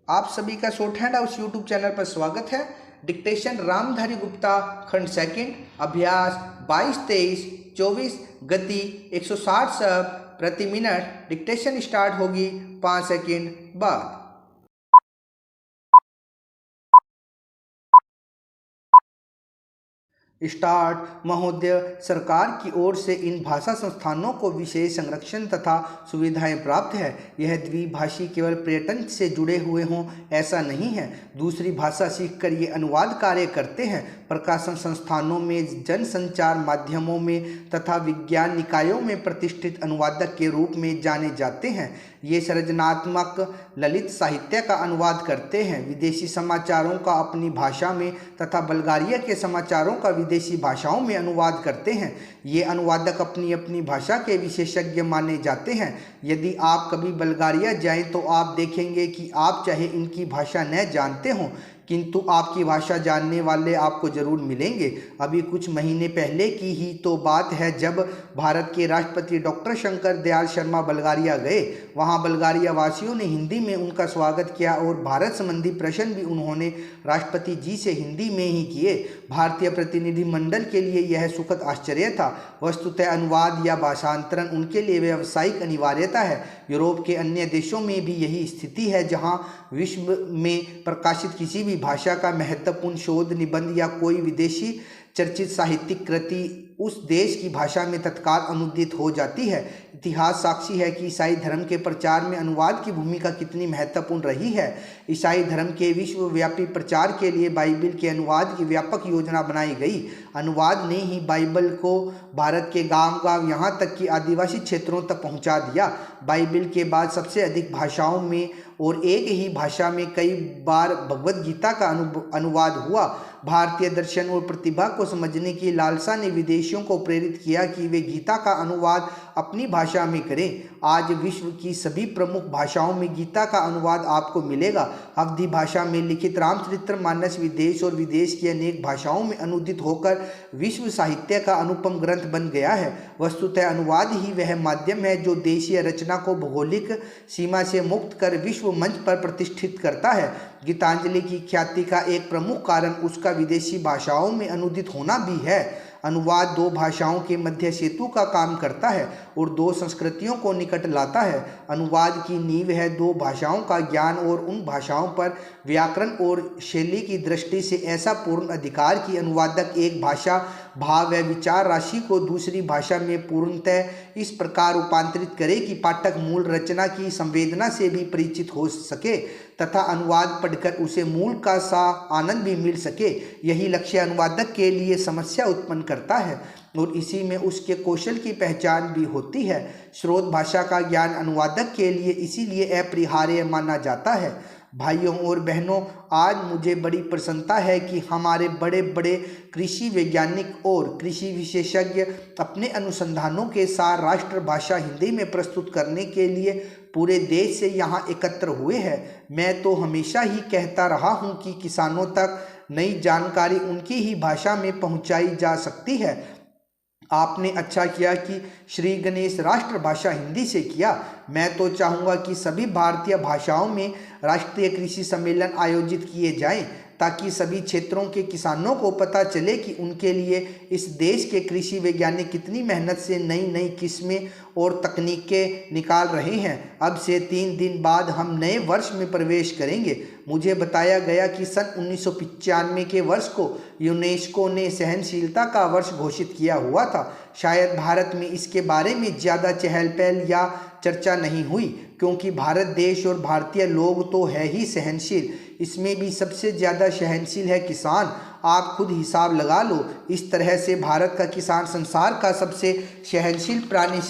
आप सभी का short hand house YouTube channel पर स्वागत है। डिक्टेशन रामधारी गुप्ता खंड सेकंड अभ्यास 22-23-24 गति 160 शब्द प्रति मिनट। डिक्टेशन स्टार्ट होगी 5 सेकंड बाद। स्टार्ट। महोदय, सरकार की ओर से इन भाषा संस्थानों को विशेष संरक्षण तथा सुविधाएं प्राप्त है। यह द्विभाषी केवल पर्यटन से जुड़े हुए हों ऐसा नहीं है। दूसरी भाषा सीखकर ये अनुवाद कार्य करते हैं। प्रकाशन संस्थानों में, जनसंचार माध्यमों में तथा विज्ञान निकायों में प्रतिष्ठित अनुवादक के रूप में जाने जाते हैं। ये सृजनात्मक ललित साहित्य का अनुवाद करते हैं। विदेशी समाचारों का अपनी भाषा में तथा बल्गारिया के समाचारों का विदेशी भाषाओं में अनुवाद करते हैं। ये अनुवादक अपनी अपनी भाषा के विशेषज्ञ माने जाते हैं। यदि आप कभी बल्गारिया जाएं तो आप देखेंगे कि आप चाहे इनकी भाषा न जानते हों किंतु आपकी भाषा जानने वाले आपको जरूर मिलेंगे। अभी कुछ महीने पहले की ही तो बात है जब भारत के राष्ट्रपति डॉक्टर शंकर दयाल शर्मा बल्गारिया गए। वहां बल्गारिया वासियों ने हिंदी में उनका स्वागत किया और भारत संबंधी प्रश्न भी उन्होंने राष्ट्रपति जी से हिंदी में ही किए। भारतीय प्रतिनिधिमंडल के लिए यह सुखद आश्चर्य था। वस्तुतः अनुवाद या भाषांतरण उनके लिए व्यावसायिक अनिवार्यता है। यूरोप के अन्य देशों में भी यही स्थिति है, जहां विश्व में प्रकाशित किसी भी भाषा का महत्वपूर्ण शोध निबंध या कोई विदेशी चर्चित साहित्यिक कृति उस देश की भाषा में तत्काल अनुदित हो जाती है। इतिहास साक्षी है कि ईसाई धर्म के प्रचार में अनुवाद की भूमिका कितनी महत्वपूर्ण रही है। ईसाई धर्म के विश्वव्यापी प्रचार के लिए बाइबिल के अनुवाद की व्यापक योजना बनाई गई। अनुवाद ने ही बाइबल को भारत के गांव-गांव यहाँ तक कि आदिवासी क्षेत्रों तक पहुँचा दिया। बाइबिल के बाद सबसे अधिक भाषाओं में और एक ही भाषा में कई बार भगवद गीता का अनुवाद हुआ। भारतीय दर्शन और प्रतिभा को समझने की लालसा ने विदेशियों को प्रेरित किया कि वे गीता का अनुवाद अपनी भाषा में करें। आज विश्व की सभी प्रमुख भाषाओं में गीता का अनुवाद आपको मिलेगा। अवधी भाषा में लिखित रामचरितमानस विदेश और विदेश की अनेक भाषाओं में अनुदित होकर विश्व साहित्य का अनुपम ग्रंथ बन गया है। वस्तुतः अनुवाद ही वह माध्यम है जो देशीय रचना को भौगोलिक सीमा से मुक्त कर विश्व मंच पर प्रतिष्ठित करता है। गीतांजलि की ख्याति का एक प्रमुख कारण उसका विदेशी भाषाओं में अनुदित होना भी है। अनुवाद दो भाषाओं के मध्य सेतु का काम करता है और दो संस्कृतियों को निकट लाता है। अनुवाद की नींव है दो भाषाओं का ज्ञान और उन भाषाओं पर व्याकरण और शैली की दृष्टि से ऐसा पूर्ण अधिकार कि अनुवादक एक भाषा भाव व विचार राशि को दूसरी भाषा में पूर्णतः इस प्रकार रूपांतरित करे कि पाठक मूल रचना की संवेदना से भी परिचित हो सके तथा अनुवाद पढ़कर उसे मूल का सा आनंद भी मिल सके। यही लक्ष्य अनुवादक के लिए समस्या उत्पन्न करता है और इसी में उसके कौशल की पहचान भी होती है। स्रोत भाषा का ज्ञान अनुवादक के लिए इसीलिए अपरिहार्य माना जाता है। भाइयों और बहनों, आज मुझे बड़ी प्रसन्नता है कि हमारे बड़े बड़े कृषि वैज्ञानिक और कृषि विशेषज्ञ अपने अनुसंधानों के साथ राष्ट्रभाषा हिंदी में प्रस्तुत करने के लिए पूरे देश से यहाँ एकत्र हुए हैं। मैं तो हमेशा ही कहता रहा हूँ कि किसानों तक नई जानकारी उनकी ही भाषा में पहुँचाई जा सकती है। आपने अच्छा किया कि श्री गणेश राष्ट्रभाषा हिंदी से किया। मैं तो चाहूँगा कि सभी भारतीय भाषाओं में राष्ट्रीय कृषि सम्मेलन आयोजित किए जाएं ताकि सभी क्षेत्रों के किसानों को पता चले कि उनके लिए इस देश के कृषि वैज्ञानिक कितनी मेहनत से नई नई किस्में और तकनीकें निकाल रहे हैं। अब से 3 दिन बाद हम नए वर्ष में प्रवेश करेंगे। मुझे बताया गया कि सन 1995 के वर्ष को यूनेस्को ने सहनशीलता का वर्ष घोषित किया हुआ था। शायद भारत में इसके बारे में ज़्यादा चहल पहल या चर्चा नहीं हुई क्योंकि भारत देश और भारतीय लोग तो है ही सहनशील। इसमें भी सबसे ज़्यादा सहनशील है किसान। आप खुद हिसाब लगा लो। इस तरह से भारत का किसान संसार का सबसे सहनशील प्राणी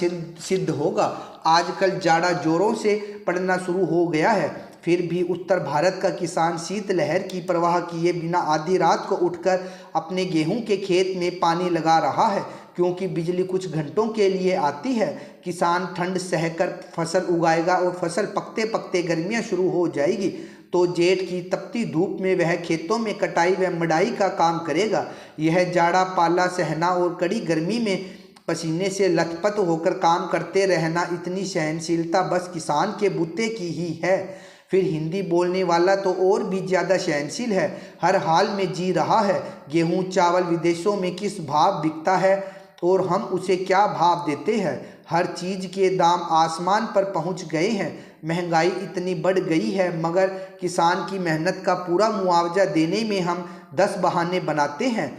सिद्ध होगा। आजकल जाड़ा जोरों से पड़ना शुरू हो गया है, फिर भी उत्तर भारत का किसान शीतलहर की परवाह किए बिना आधी रात को उठकर अपने गेहूं के खेत में पानी लगा रहा है क्योंकि बिजली कुछ घंटों के लिए आती है। किसान ठंड सहकर फसल उगाएगा और फसल पकते पकते गर्मियां शुरू हो जाएगी तो जेठ की तपती धूप में वह खेतों में कटाई व मड़ाई का काम करेगा। यह जाड़ा पाला सहना और कड़ी गर्मी में पसीने से लथपथ होकर काम करते रहना, इतनी सहनशीलता बस किसान के बूते की ही है। फिर हिंदी बोलने वाला तो और भी ज़्यादा सहनशील है, हर हाल में जी रहा है। गेहूँ चावल विदेशों में किस भाव बिकता है और हम उसे क्या भाव देते हैं। हर चीज़ के दाम आसमान पर पहुंच गए हैं। महंगाई इतनी बढ़ गई है मगर किसान की मेहनत का पूरा मुआवजा देने में हम 10 बहाने बनाते हैं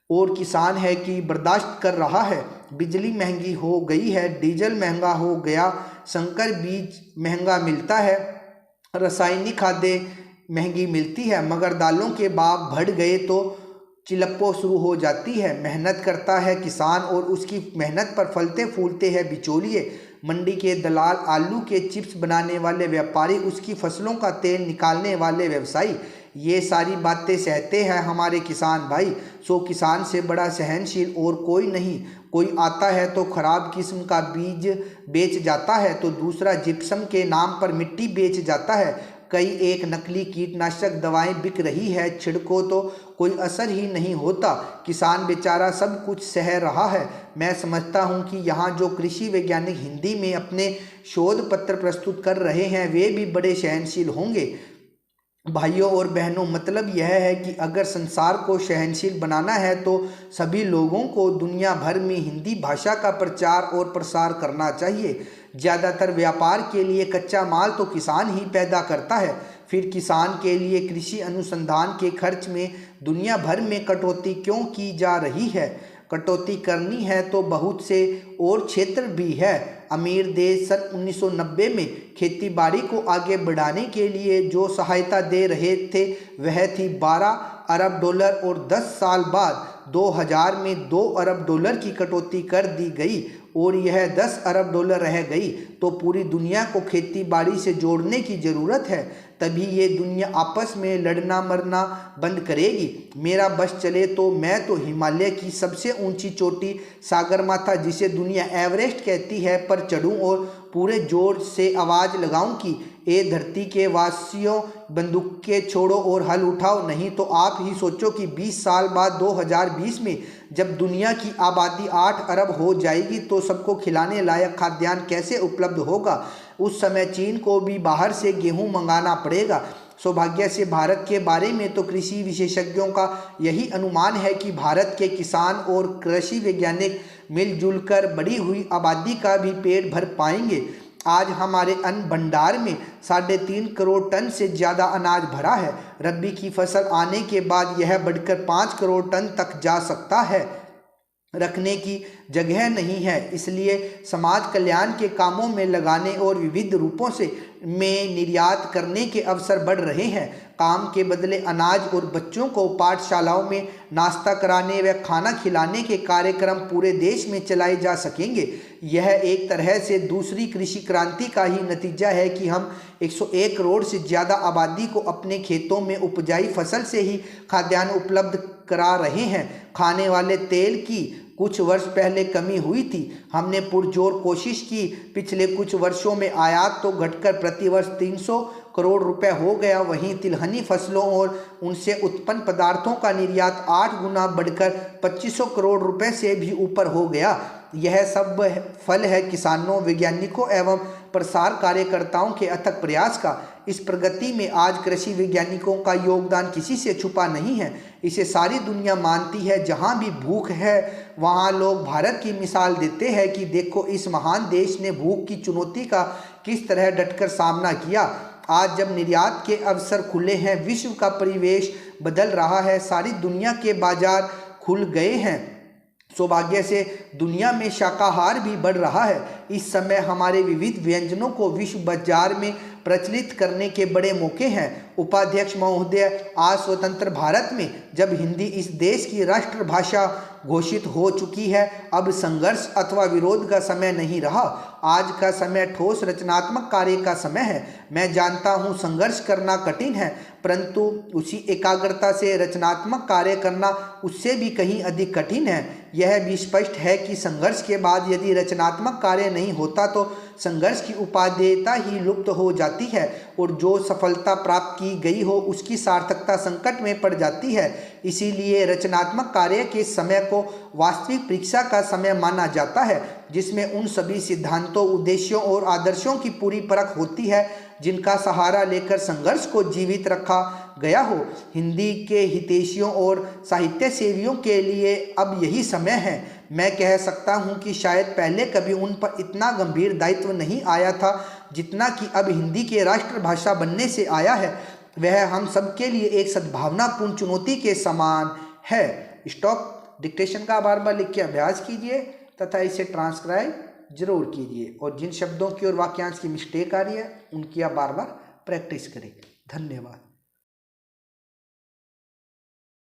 और किसान है कि बर्दाश्त कर रहा है। बिजली महंगी हो गई है, डीजल महंगा हो गया, संकर बीज महंगा मिलता है, रासायनिक खादें महंगी मिलती है, मगर दालों के भाव बढ़ गए तो चिलप्पो शुरू हो जाती है। मेहनत करता है किसान और उसकी मेहनत पर फलते फूलते हैं बिचौलिए। मंडी के दलाल, आलू के चिप्स बनाने वाले व्यापारी, उसकी फसलों का तेल निकालने वाले व्यवसायी, ये सारी बातें सहते हैं हमारे किसान भाई। सो किसान से बड़ा सहनशील और कोई नहीं। कोई आता है तो खराब किस्म का बीज बेच जाता है तो दूसरा जिप्सम के नाम पर मिट्टी बेच जाता है। कई एक नकली कीटनाशक दवाएं बिक रही है, छिड़को तो कोई असर ही नहीं होता। किसान बेचारा सब कुछ सह रहा है। मैं समझता हूं कि यहाँ जो कृषि वैज्ञानिक हिंदी में अपने शोध पत्र प्रस्तुत कर रहे हैं वे भी बड़े सहनशील होंगे। भाइयों और बहनों, मतलब यह है कि अगर संसार को सहनशील बनाना है तो सभी लोगों को दुनिया भर में हिंदी भाषा का प्रचार और प्रसार करना चाहिए। ज़्यादातर व्यापार के लिए कच्चा माल तो किसान ही पैदा करता है, फिर किसान के लिए कृषि अनुसंधान के खर्च में दुनिया भर में कटौती क्यों की जा रही है। कटौती करनी है तो बहुत से और क्षेत्र भी है। अमीर देश सन 1990 में खेती बाड़ी को आगे बढ़ाने के लिए जो सहायता दे रहे थे वह थी 12 अरब डॉलर और 10 साल बाद 2000 में 2 अरब डॉलर की कटौती कर दी गई और यह 10 अरब डॉलर रह गई। तो पूरी दुनिया को खेती बाड़ी से जोड़ने की ज़रूरत है, तभी ये दुनिया आपस में लड़ना मरना बंद करेगी। मेरा बस चले तो मैं तो हिमालय की सबसे ऊंची चोटी सागरमाथा, जिसे दुनिया एवरेस्ट कहती है, पर चढ़ूं और पूरे जोर से आवाज़ लगाऊं कि ए धरती के वासियों, बंदूकें छोड़ो और हल उठाओ, नहीं तो आप ही सोचो कि 20 साल बाद 2020 में जब दुनिया की आबादी 8 अरब हो जाएगी तो सबको खिलाने लायक खाद्यान्न कैसे उपलब्ध होगा। उस समय चीन को भी बाहर से गेहूं मंगाना पड़ेगा। सौभाग्य से भारत के बारे में तो कृषि विशेषज्ञों का यही अनुमान है कि भारत के किसान और कृषि वैज्ञानिक मिलजुल कर बढ़ी हुई आबादी का भी पेट भर पाएंगे। आज हमारे अन्न भंडार में 3.5 करोड़ टन से ज़्यादा अनाज भरा है। रबी की फसल आने के बाद यह बढ़कर 5 करोड़ टन तक जा सकता है। रखने की जगह नहीं है, इसलिए समाज कल्याण के कामों में लगाने और विविध रूपों से में निर्यात करने के अवसर बढ़ रहे हैं। काम के बदले अनाज और बच्चों को पाठशालाओं में नाश्ता कराने व खाना खिलाने के कार्यक्रम पूरे देश में चलाए जा सकेंगे। यह एक तरह से दूसरी कृषि क्रांति का ही नतीजा है कि हम 101 करोड़ से ज़्यादा आबादी को अपने खेतों में उपजाई फसल से ही खाद्यान्न उपलब्ध करा रहे हैं। खाने वाले तेल की कुछ वर्ष पहले कमी हुई थी, हमने पुरजोर कोशिश की। पिछले कुछ वर्षों में आयात तो घटकर प्रतिवर्ष 300 करोड़ रुपए हो गया। वहीं तिलहनी फसलों और उनसे उत्पन्न पदार्थों का निर्यात 8 गुना बढ़कर 2500 करोड़ रुपए से भी ऊपर हो गया। यह सब फल है किसानों, वैज्ञानिकों एवं प्रसार कार्यकर्ताओं के अथक प्रयास का। इस प्रगति में आज कृषि वैज्ञानिकों का योगदान किसी से छुपा नहीं है। इसे सारी दुनिया मानती है। जहाँ भी भूख है वहाँ लोग भारत की मिसाल देते हैं कि देखो इस महान देश ने भूख की चुनौती का किस तरह डटकर सामना किया। आज जब निर्यात के अवसर खुले हैं, विश्व का परिवेश बदल रहा है, सारी दुनिया के बाजार खुल गए हैं। सौभाग्य से दुनिया में शाकाहार भी बढ़ रहा है। इस समय हमारे विविध व्यंजनों को विश्व बाजार में प्रचलित करने के बड़े मौके हैं। उपाध्यक्ष महोदय, आज स्वतंत्र भारत में जब हिंदी इस देश की राष्ट्रभाषा घोषित हो चुकी है, अब संघर्ष अथवा विरोध का समय नहीं रहा। आज का समय ठोस रचनात्मक कार्य का समय है। मैं जानता हूँ संघर्ष करना कठिन है, परंतु उसी एकाग्रता से रचनात्मक कार्य करना उससे भी कहीं अधिक कठिन है। यह भी स्पष्ट है कि संघर्ष के बाद यदि रचनात्मक कार्य नहीं होता तो संघर्ष की उपादेयता ही लुप्त हो जाती है और जो सफलता प्राप्त की गई हो उसकी सार्थकता संकट में पड़ जाती है। इसीलिए रचनात्मक कार्य के समय को वास्तविक परीक्षा का समय माना जाता है, जिसमें उन सभी सिद्धांतों, उद्देश्यों और आदर्शों की पूरी परख होती है जिनका सहारा लेकर संघर्ष को जीवित रखा गया हो। हिंदी के हितैषियों और साहित्य सेवियों के लिए अब यही समय है। मैं कह सकता हूँ कि शायद पहले कभी उन पर इतना गंभीर दायित्व नहीं आया था जितना कि अब हिंदी के राष्ट्रभाषा बनने से आया है। वह हम सब के लिए एक सद्भावनापूर्ण चुनौती के समान है। स्टॉप डिक्टेशन का बार बार लिख के अभ्यास कीजिए तथा इसे ट्रांसक्राइब जरूर कीजिए, और जिन शब्दों की और वाक्यांश की मिस्टेक आ रही है उनकी आप बार बार प्रैक्टिस करें। धन्यवाद।